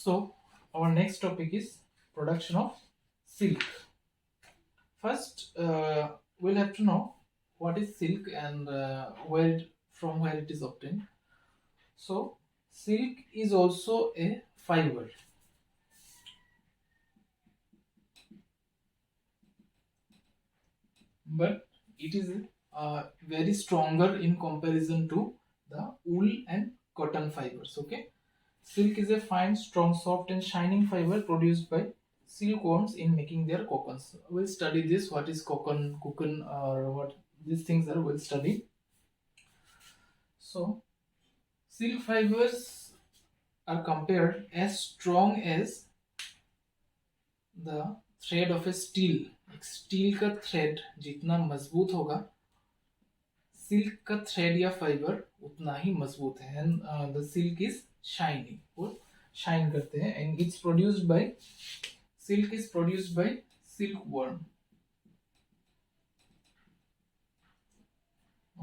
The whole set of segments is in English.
So our next topic is production of silk. First, we'll have to know what is silk and from where it is obtained. So silk is also a fiber, but it is very stronger in comparison to the wool and cotton fibers. Okay, silk is a fine, strong, soft, and shining fiber produced by silkworms in making their cocoons. We'll study this. What is cocoon, or what these things are. We'll study. So, silk fibers are compared as strong as the thread of a steel. एक steel का thread जितना मजबूत होगा, silk का thread या fibre उतना ही मजबूत है. And the silk is shiny, वो शाइन करते हैं. And it's produced by silk is produced by silk worm.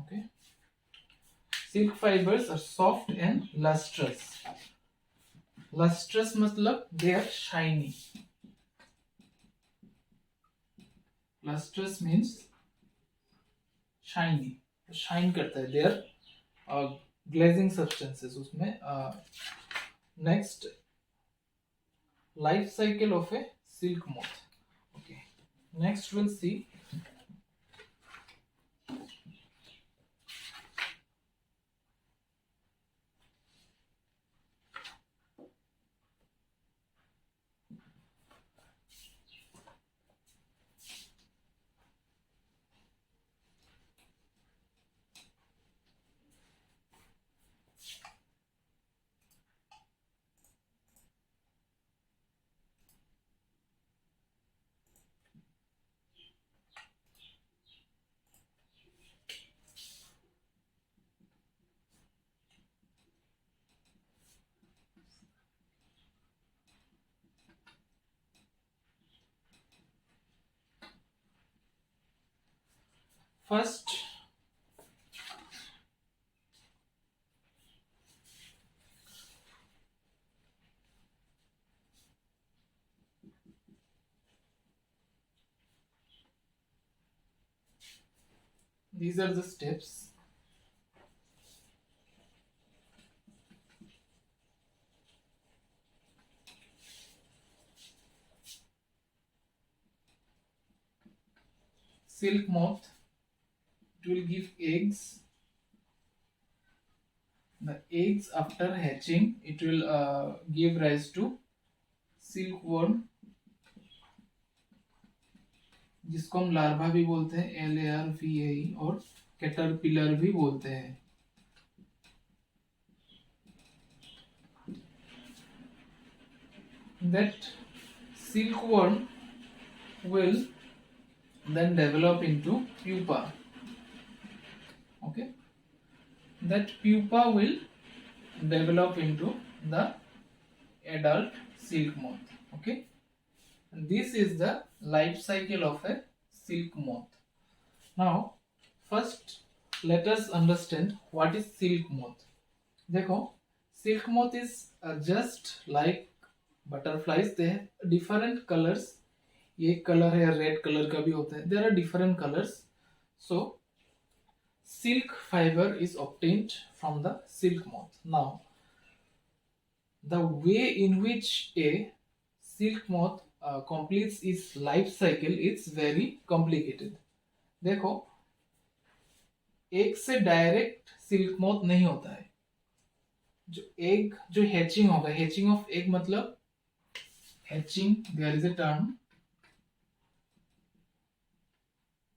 Okay, silk fibres are soft and lustrous. Lustrous मतलब they are shiny. Lustrous means shiny, shine करता है. They are glazing substances उसमें. Next, life cycle of a silk moth. Okay, next will see first. These are the steps. Silk moth, it will give eggs. The eggs, after hatching, it will give rise to silkworm, जिसको हम larva भी बोलते हैं, LARVA, और caterpillar भी बोलते हैं. That silkworm will then develop into pupa. Okay, that pupa will develop into the adult silk moth. Okay, and this is the life cycle of a silk moth. Now, first let us understand what is silk moth. देखो, silk moth is just like butterflies. They have different colors. ये colour है, red colour का भी होता है. There are different colors. So silk fiber is obtained from the silk moth. Now, the way in which a silk moth completes its life cycle is very complicated. देखो, एक से direct silk moth नहीं होता है. जो egg, जो hatching होगा, hatching of egg मतलब hatching, there is a term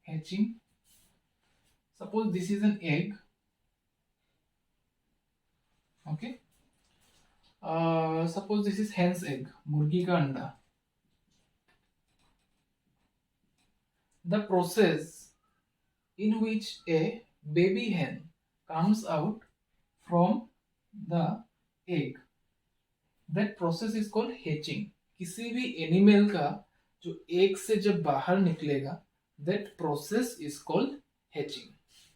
hatching. Suppose this is an egg. Okay, suppose this is hen's egg, मुर्गी का अंडा. The process in which a baby hen comes out from the egg, that process is called hatching. किसी भी animal का जो egg से जब बाहर निकलेगा, that process is called hatching.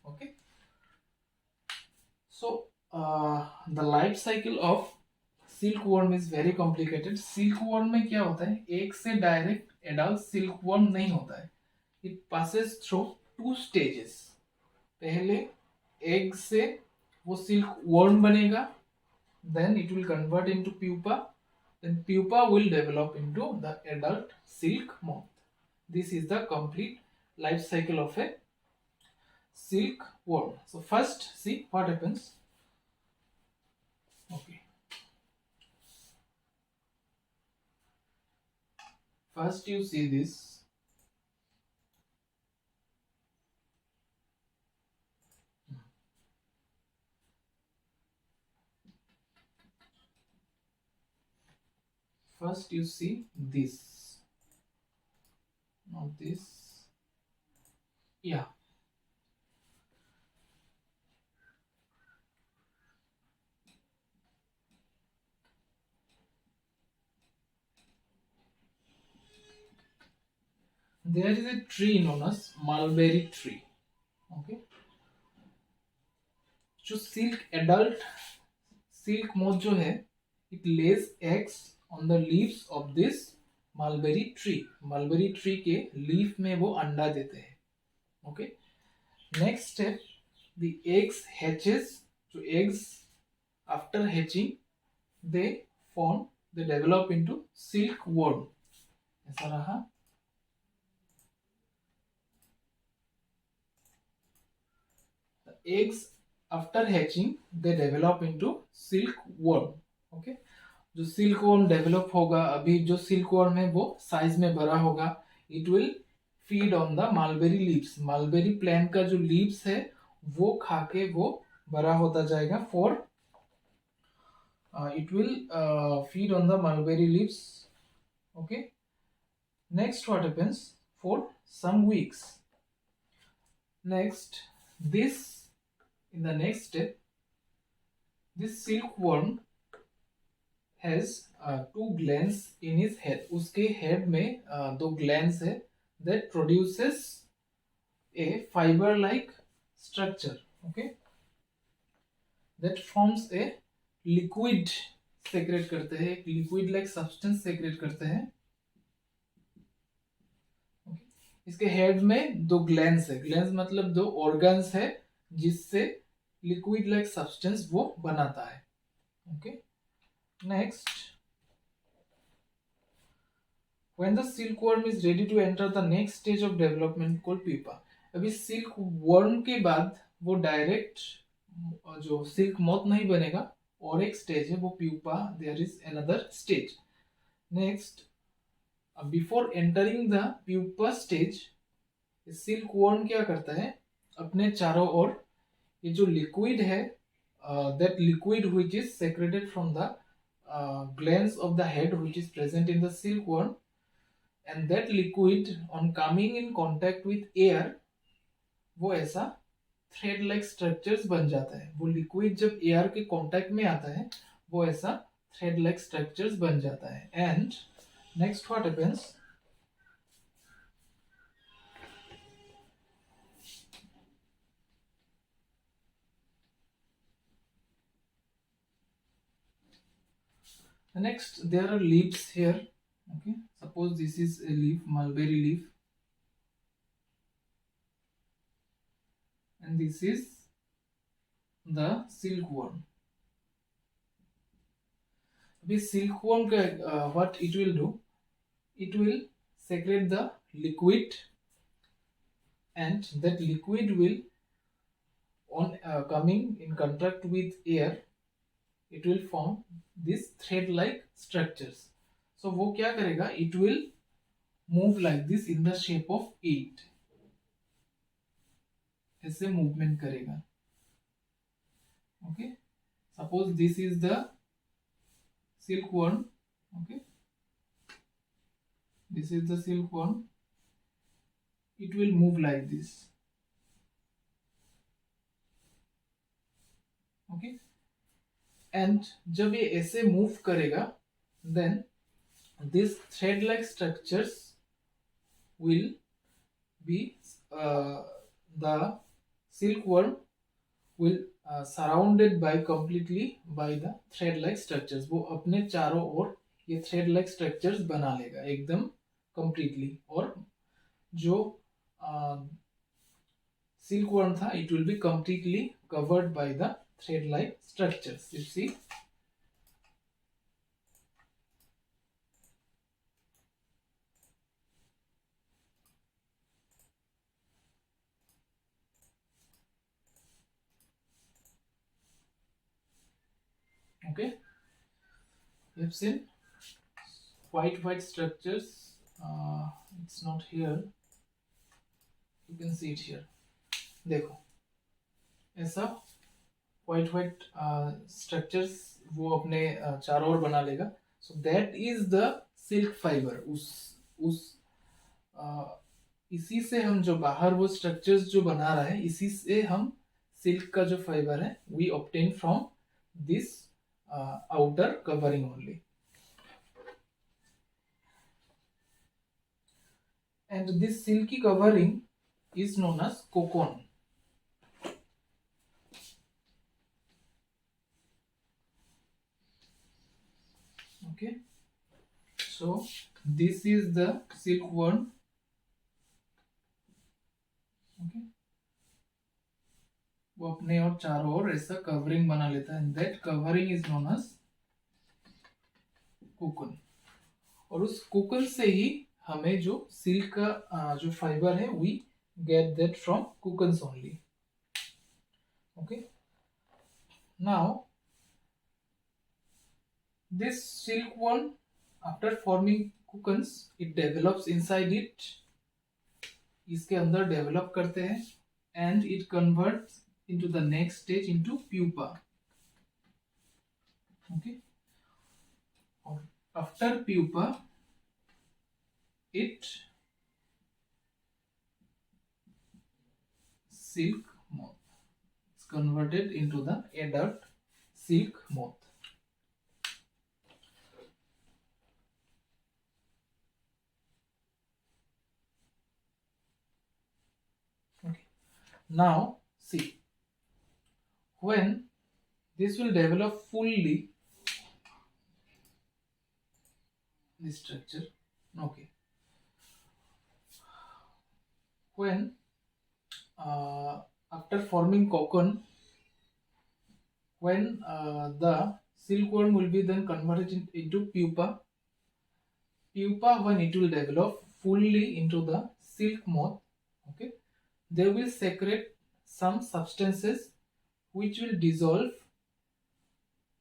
Okay, so the life cycle of silk worm is very complicated. Silk worm में क्या होता है, एक से डायरेक्ट एडल्ट सिल्क वर्म नहीं होता है. It passes through 2 stages. पहले एग से वो सिल्क वर्म बनेगा, then it will convert into pupa, then pupa will develop into the adult silk moth. This is the complete life cycle of a silk worm. So first see what happens. Okay, first you see this. First you see this, not this. Yeah, there is a tree known as mulberry tree. Okay, जो silk adult silk moth जो है, it lays eggs on the leaves of this mulberry tree. mulberry tree के leaf में वो अंडा देते हैं. Okay, next step, the eggs hatches. जो eggs after hatching they form, they develop into silk worm. ऐसा रहा. the eggs after hatching they develop into silk worm. Okay, जो सिल्क वर्म डेवलप होगा, अभी जो सिल्क वर्म है वो size में बड़ा होगा. It will feed on the mulberry leaves. Mulberry plant का जो लीव्स है वो खा के वो बड़ा होता जाएगा. For it will feed on the mulberry leaves. Okay, next what happens for some weeks. Next this, in the next step, this silkworm has 2 glands in his head. उसके head में 2 glands है that produces a fiber like structure. Okay, that forms a liquid secrete करते हैं, liquid like substance secrete करते हैं. okay. इसके head में 2 glands है. glands मतलब 2 organs है जिससे लिक्विड लाइक सब्सटेंस वो बनाता है. Okay, next, when the silk worm is ready to enter the next stage of development called pupa. अभी सिल्क वर्म के बाद वो डायरेक्ट जो सिल्क मोथ नहीं बनेगा, और एक स्टेज है वो pupa. There is another stage. Next, before entering the pupa stage, silk worm क्या करता है, अपने चारों ओर ये जो लिक्विड है, that liquid which is secreted from the glands of the head which is present in the silkworm, and that liquid on coming in contact with air वो ऐसा थ्रेड लाइक स्ट्रक्चर्स बन जाता है. वो लिक्विड जब air के contact में आता है वो ऐसा थ्रेड लाइक स्ट्रक्चर्स बन जाता है. And next what happens, next there are leaves here. Okay, suppose this is a leaf, mulberry leaf, and this is the silkworm. This silkworm what it will do, it will secrete the liquid, and that liquid will on coming in contact with air, it will form this thread like structures. So वो क्या करेगा, it will move like this in the shape of 8. ऐसे movement करेगा. Okay, suppose this is the silkworm. Okay, this is the silkworm. It will move like this. Okay, and जब ये ऐसे move करेगा, then these thread like structures will be the silkworm will surrounded by completely by the thread like structures. वो अपने चारों ओर ये thread like structures बना लेगा एकदम completely. और जो silkworm था, it will be completely covered by the thread like structures. You see. Okay, you've seen white structures. It's not here, you can see it here. देखो ऐसा white structures वो अपने चारों ओर बना लेगा. So that is the silk fiber. उस इसी से हम जो बाहर वो structures जो बना रहा है, इसी से हम silk का जो fiber है we obtain from this outer covering only. And this silky covering is known as cocoon. Okay, so this is the silkworm. Okay, वो अपने और चारों ओर ऐसा कवरिंग बना लेता है. That covering is known as cocoon. और उस कोकून से ही हमें जो सिल्क का जो फाइबर है we get that from cocoons only. Okay, now this silkworm after forming cocoons it develops inside it. इसके अंदर डेवलप करते हैं and it converts into the next stage into pupa. Okay, or after pupa it silk moth. It's converted into the adult silk moth. Okay, now see, when this will develop fully this structure. Okay, when after forming cocoon, when the silkworm will be then converted into pupa. Pupa, when it will develop fully into the silk moth, okay, they will secrete some substances which will dissolve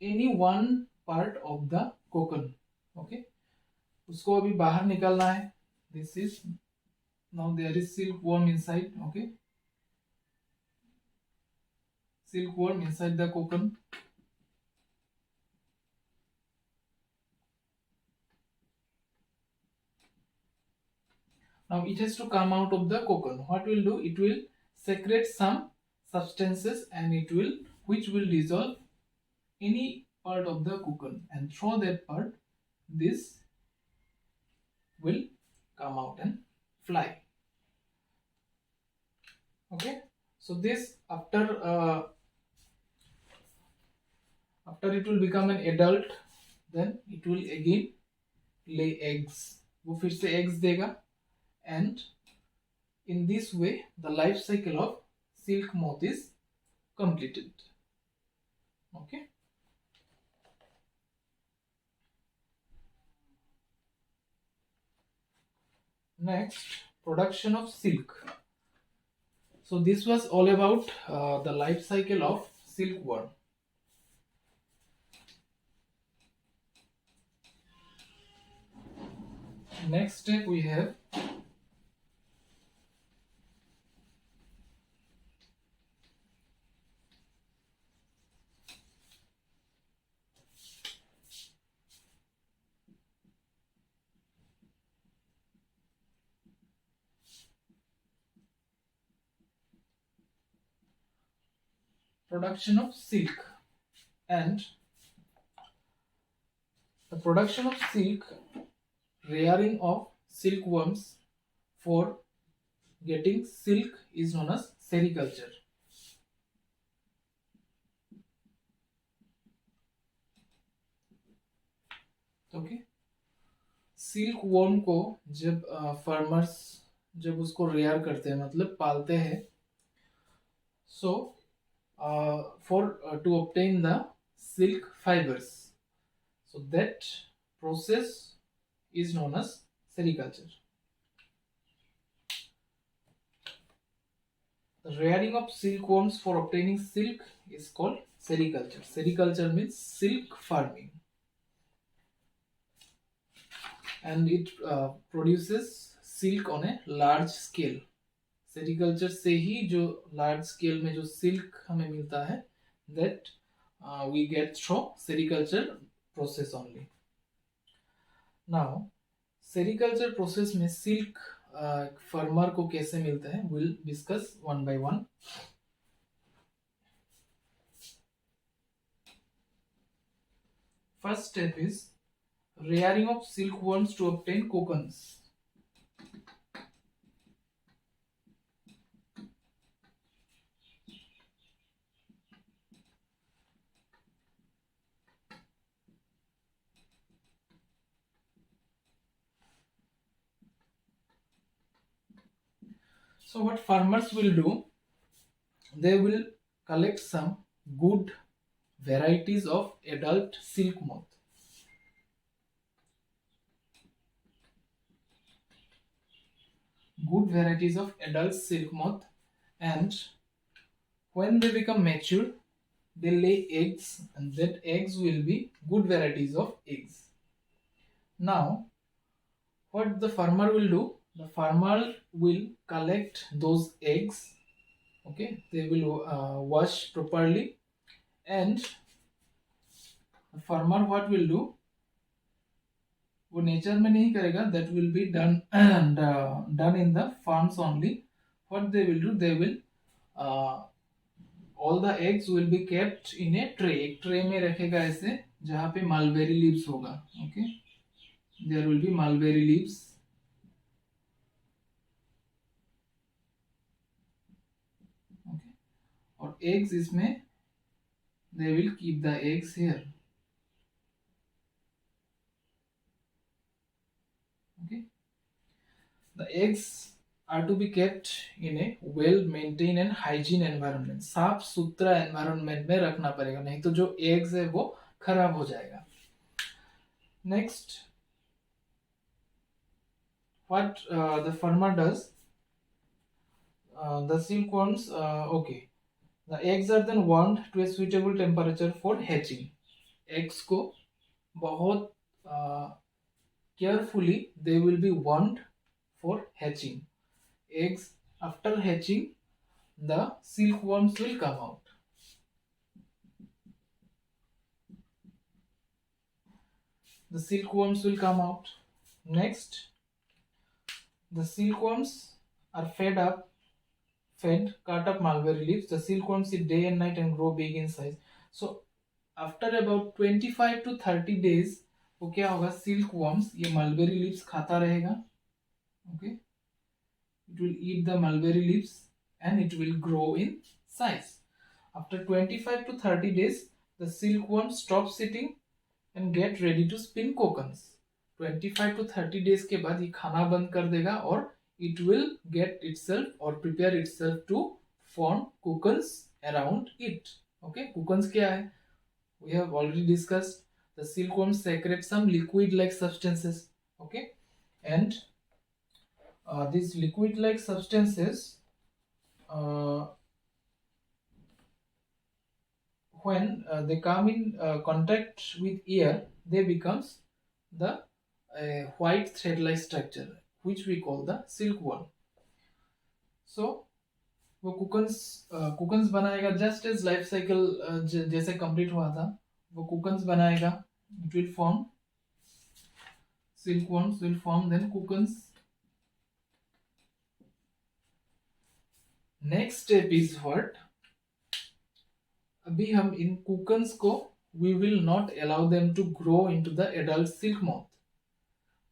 any one part of the cocoon. Okay, उसको अभी बाहर निकालना है. This is now there is silkworm inside. Okay, silkworm inside the cocoon. Now it has to come out of the cocoon. What will do? It will secrete some substances and it will which will dissolve any part of the cocoon, and through that part this will come out and fly. Okay, so this after it will become an adult, then it will again lay eggs. वो फिर से eggs देगा, and in this way the life cycle of silk moth is completed. Okay, next, production of silk. So this was all about the life cycle of silkworm. Next step we have production of silk. And the production of silk, rearing of silkworms for getting silk is known as sericulture. Okay. Silk worm को जब farmers जब उसको rare करते हैं, मतलब पालते हैं, सो for to obtain the silk fibers, so that process is known as sericulture. The rearing of silkworms for obtaining silk is called sericulture. Sericulture means silk farming, and it produces silk on a large scale. Sericulture से ही जो large scale में जो silk हमें मिलता है, that we get through sericulture process only. Now sericulture process में silk farmer को कैसे मिलता है, will discuss one by one. First step is rearing of silkworms to obtain cocoons. So what farmers will do, they will collect some good varieties of adult silk moth. Good varieties of adult silk moth, and when they become mature, they lay eggs, and that eggs will be good varieties of eggs. Now, what the farmer will do, the farmer will collect those eggs. Okay, they will wash properly, and the farmer what will do, वो nature में नहीं करेगा, that will be done and done in the farms only. What they will do, they will all the eggs will be kept in a tray. एक tray में रखेगा ऐसे, जहाँ पे मलबेरी लीव्स होगा. Okay, there will be mulberry leaves. Okay, और eggs इसमें, they will keep the eggs here. Okay, the eggs are to be kept in a well maintained and hygiene environment. साफ सुथरा environment में रखना पड़ेगा, नहीं तो जो eggs है वो खराब हो जाएगा. Next, what the farmer does, the silkworms, okay, the eggs are then warmed to a suitable temperature for hatching. Eggs को बहुत carefully they will be warmed for hatching. Eggs, after hatching, the silkworms will come out. The silkworms will come out. Next, the silkworms are cut up mulberry leaves. The silkworms eat day and night and grow big in size. So after about 25 to 30 days, वो क्या होगा, silkworms ये mulberry leaves खाता रहेगा. Okay, it will eat the mulberry leaves and it will grow in size. After 25 to 30 days, the silkworms stop sitting and get ready to spin cocoons. 25 to 30 days के बाद ये खाना बंद कर देगा और it will get itself or prepare itself to form cocoons around it. Okay, cocoons क्या है? We have already discussed. The silkworms secrete some liquid-like substances. Okay, and these liquid-like substances, when they come in contact with air, they becomes the white thread-like structure, which we call the silkworm. So वो कुकन्स बनाएगा, just as life cycle जैसे complete हुआ था, वो कुकन्स बनाएगा. It will form, silkworms will form then cocoons. Next step is what, अभी हम इन cocoons को we will not allow them to grow into the adult silk moth.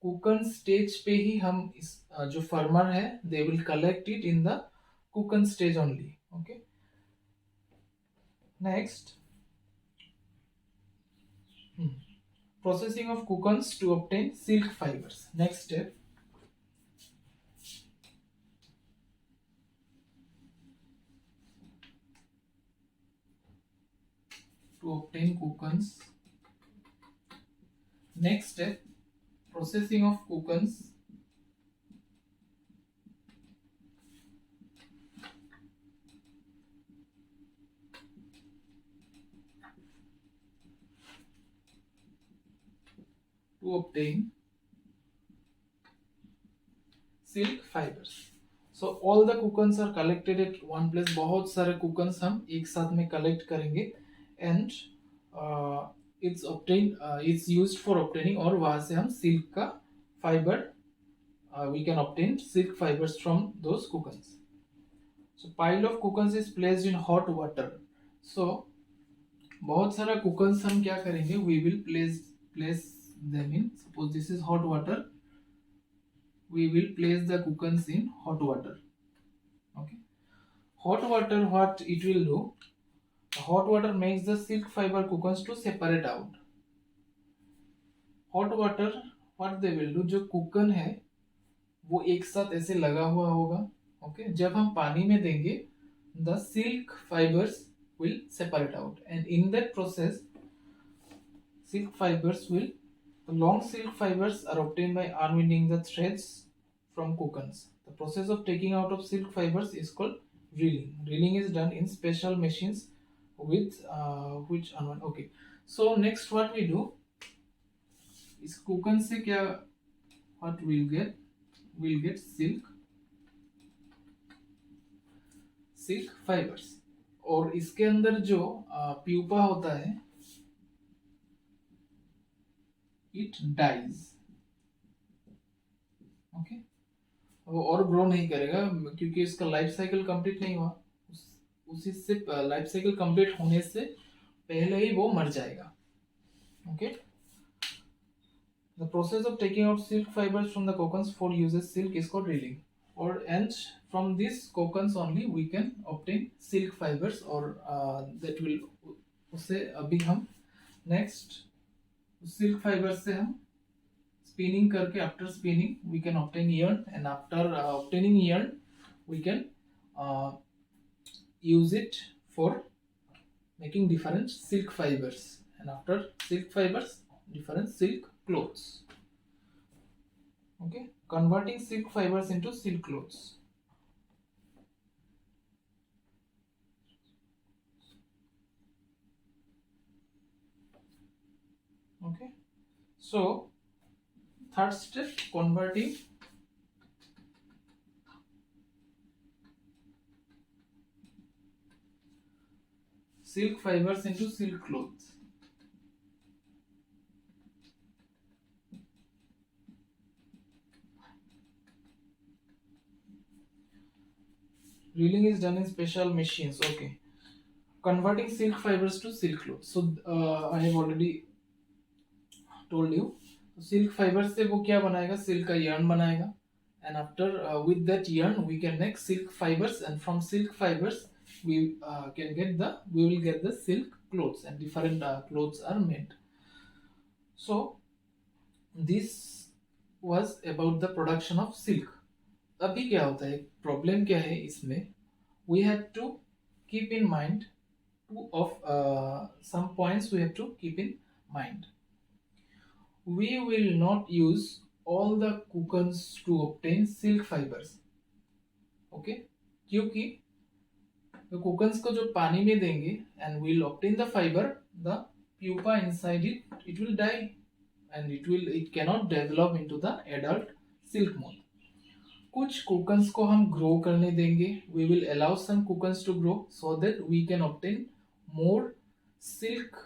cocoon stage पे ही हम इस जो farmer है, they will collect it in the cocoon stage only. Okay, next, processing of cocoons to obtain silk fibers. Next step, to obtain cocoons. Next step, processing of cocoons to obtain silk fibers. So all the cocoons are collected at one place. बहुत सारे cocoons हम एक साथ में collect करेंगे and it's obtained, it's used for obtaining, और वहां से हम silk का fiber, we can obtain silk fibers from those cocoons. So pile of cocoons is placed in hot water. So बहुत सारा cocoons हम क्या करेंगे, we will place them in, suppose this is hot water, we will place the cocoons in hot water. Okay, hot water, what it will do, hot water makes the silk fiber cocoons to separate out. hot water what they will do, जो cocoon है वो एक साथ ऐसे लगा हुआ होगा. Okay, जब हम पानी में देंगे the silk fibers will separate out, and in that process silk fibers will, the long silk fibers are obtained by unwinding the threads from cocoons. The process of taking out of silk fibers is called reeling. Reeling is done in special machines with which unwind. Okay, so next what we do is cocoon से क्या, what we'll get silk fibers, और इसके अंदर जो pupa होता है it dies. Okay, वो और ग्रो नहीं करेगा क्योंकि इसका लाइफ साइकिल कंप्लीट नहीं हुआ. उसी से लाइफ साइकिल कंप्लीट होने से पहले ही वो मर जाएगा. Okay, the process of taking out silk fibers from the cocoons for use as silk is called reeling. Or and from these cocoons only we can obtain silk fibers, or that will, उससे अभी हम next silk fibers से हम spinning करके, after spinning we can obtain yarn, and after obtaining yarn we can use it for making different silk fibers, and after silk fibers different silk clothes. Okay, converting silk fibers into silk clothes. Okay, so third step, converting silk fibers into silk clothes. Reeling is done in special machines. Okay, converting silk fibers to silk clothes. So I have already told you, silk fibers से वो क्या बनाएगा, silk का yarn बनाएगा, and after with that yarn we can make silk fibers, and from silk fibers we will get the silk clothes, and different clothes are made. So this was about the production of silk. अभी क्या होता है, problem क्या है इसमें, we have to keep in mind some points we have to keep in mind. We will not use all the cocoons to obtain silk fibers. Okay, क्योंकि the cocoons को जो पानी में देंगे and we'll obtain the fiber, the pupa inside it will die, and it cannot develop into the adult silk moth. कुछ cocoons को हम grow करने देंगे. We will allow some cocoons to grow so that we can obtain more silk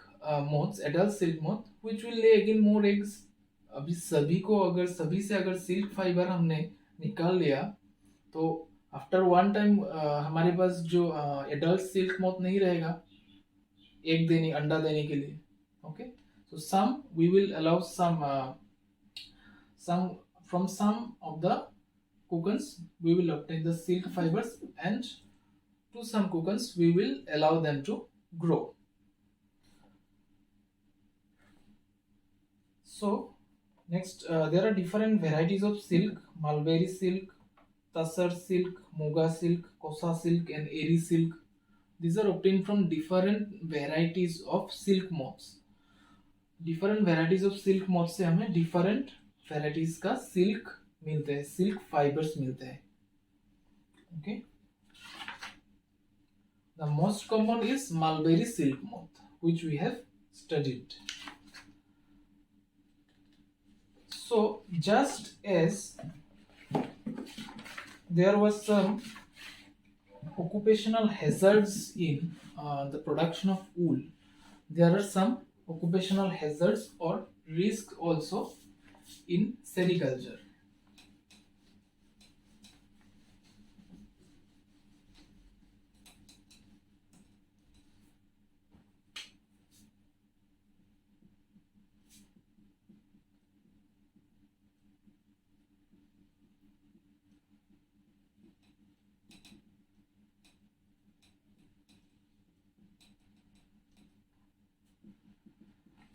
moths, adult silk moth, which will lay again more eggs. अभी सभी से अगर silk fiber हमने निकाल लिया तो after one time हमारे पास जो adult silk moth नहीं रहेगा अंडा देने के लिए. Okay, so we will allow from some of the cocoons we will obtain the silk fibers, and to some cocoons we will allow them to grow. So next, there are different varieties of silk: mulberry silk, tassar silk, muga silk, kosa silk, and eri silk. These are obtained from different varieties of silk moths. Different varieties of silk moth से हमें different varieties का silk मिलते हैं, silk fibres मिलते हैं. Okay, the most common is mulberry silk moth which we have studied. So just as there was some occupational hazards in the production of wool, there are some occupational hazards or risks also in sericulture.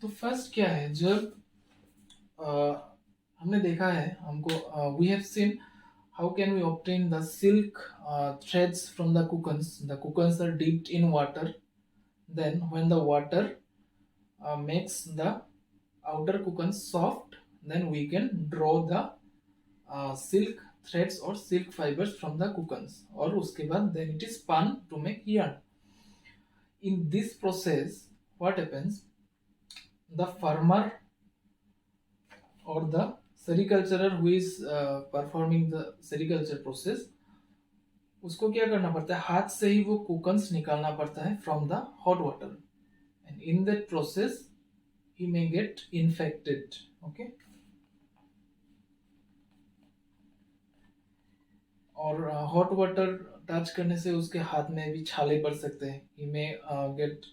तो first क्या है, जब हमने देखा है, हमको we have seen how can we obtain the silk threads from the cocoons. The cocoons are dipped in water, then when the water makes the outer cocoons soft, then we can draw the silk threads or silk fibers from the cocoons, और उसके बाद then it is spun to make yarn. In this process what happens, the farmer or the sericulturer who is performing the sericulture process, उसको क्या करना पड़ता है, हाथ से ही वो कोकन्स निकालना पड़ता है from the hot water, and in that process he may get infected. Okay, और हॉट वाटर टच करने से उसके हाथ में भी छाले पड़ सकते हैं, he may get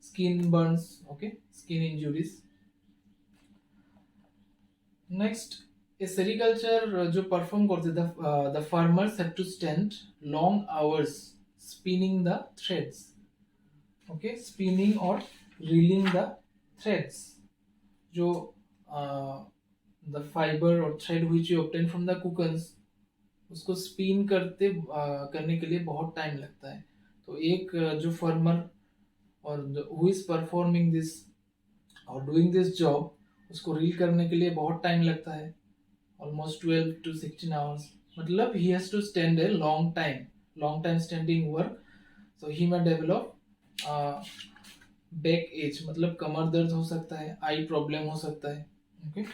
skin burns, okay, skin injuries. Next, a sericulture जो परफॉर्म करते the farmers have to stand long hours spinning the threads. Okay, spinning और रीलिंग द थ्रेड्स, जो द फाइबर और thread which you obtain from the cocoons, उसको spin करने के लिए बहुत टाइम लगता है. तो एक जो फार्मर और हु इज परफॉर्मिंग दिस और डूइंग दिस जॉब, उसको रील करने के लिए बहुत टाइम लगता है, ऑलमोस्ट 12 to 16 आवर्स. मतलब he has to stand a long time standing work. So he may develop backache, मतलब कमर दर्द हो सकता है, आई प्रॉब्लम हो सकता है. Okay,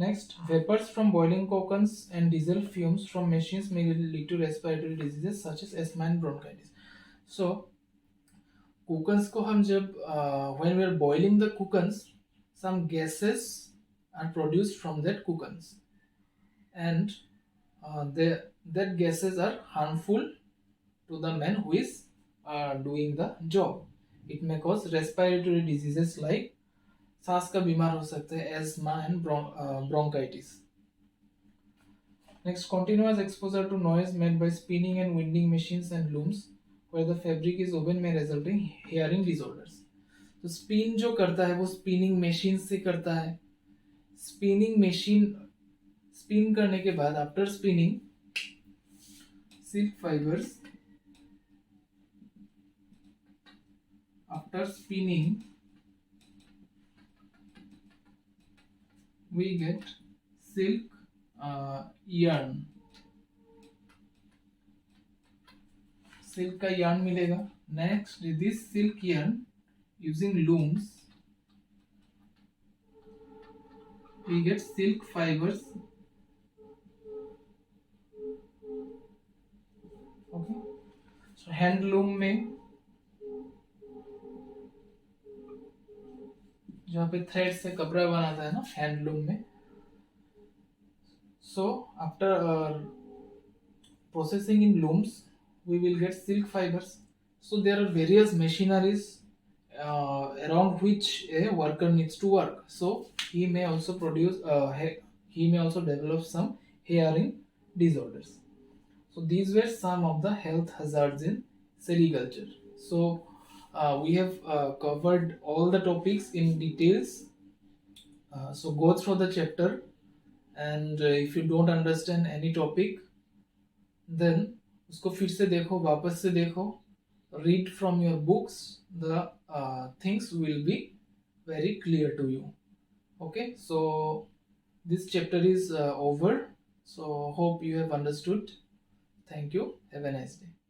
next, vapors from boiling cocoons and diesel fumes from machines may lead to respiratory diseases such as asthma and bronchitis. So cocoons को हम जब when we are boiling the cocoons, some gases are produced from that cocoons, and that gases are harmful to the man who is doing the job. It may cause respiratory diseases like सांस का बीमार हो सकते हैं, ESMA and bronchitis. Next, continuous exposure to noise made by spinning and winding machines and looms where the fabric is woven may result in hearing disorders. तो spin जो करता है वो स्पिनिंग मशीन से करता है. स्पिनिंग मशीन स्पिन करने के बाद after spinning silk fibres, after spinning we get silk yarn. Silk का yarn मिलेगा. Next, this silk yarn using looms we get silk fibers. Okay, so handloom में जहाँ पे थ्रेड से कपड़ा बनाता है ना, हैंडलूम में. So after processing in looms we will get silk fibers. So there are various machineries around which a worker needs to work, so he may also he may also develop some hearing disorders. So these were some of the health hazards in sericulture. So we have covered all the topics in details. So go through the chapter, and if you don't understand any topic, then उसको फिर से देखो, वापस से देखो, read from your books. The things will be very clear to you. Okay, so this chapter is over. So hope you have understood. Thank you. Have a nice day.